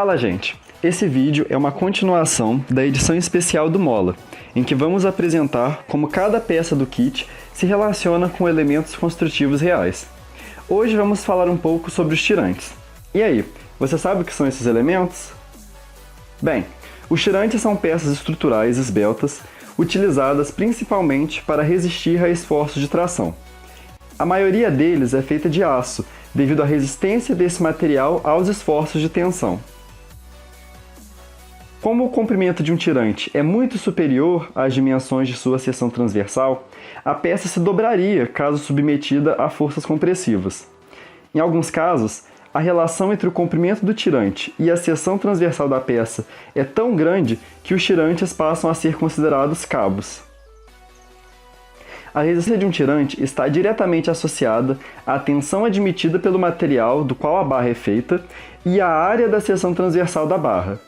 Fala, gente! Esse vídeo é uma continuação da edição especial do Mola, em que vamos apresentar como cada peça do kit se relaciona com elementos construtivos reais. Hoje vamos falar um pouco sobre os tirantes. E aí, você sabe o que são esses elementos? Bem, os tirantes são peças estruturais esbeltas utilizadas principalmente para resistir a esforços de tração. A maioria deles é feita de aço, devido à resistência desse material aos esforços de tensão. Como o comprimento de um tirante é muito superior às dimensões de sua seção transversal, a peça se dobraria caso submetida a forças compressivas. Em alguns casos, a relação entre o comprimento do tirante e a seção transversal da peça é tão grande que os tirantes passam a ser considerados cabos. A resistência de um tirante está diretamente associada à tensão admitida pelo material do qual a barra é feita e à área da seção transversal da barra.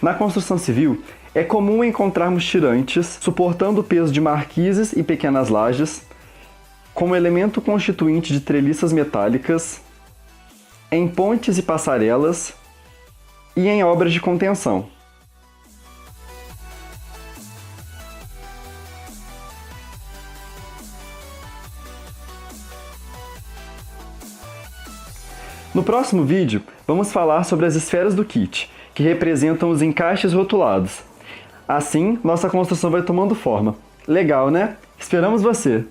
Na construção civil, é comum encontrarmos tirantes suportando o peso de marquises e pequenas lajes, como elemento constituinte de treliças metálicas, em pontes e passarelas e em obras de contenção. No próximo vídeo, vamos falar sobre as esferas do kit, que representam os encaixes rotulados. Assim, nossa construção vai tomando forma. Legal, né? Esperamos você!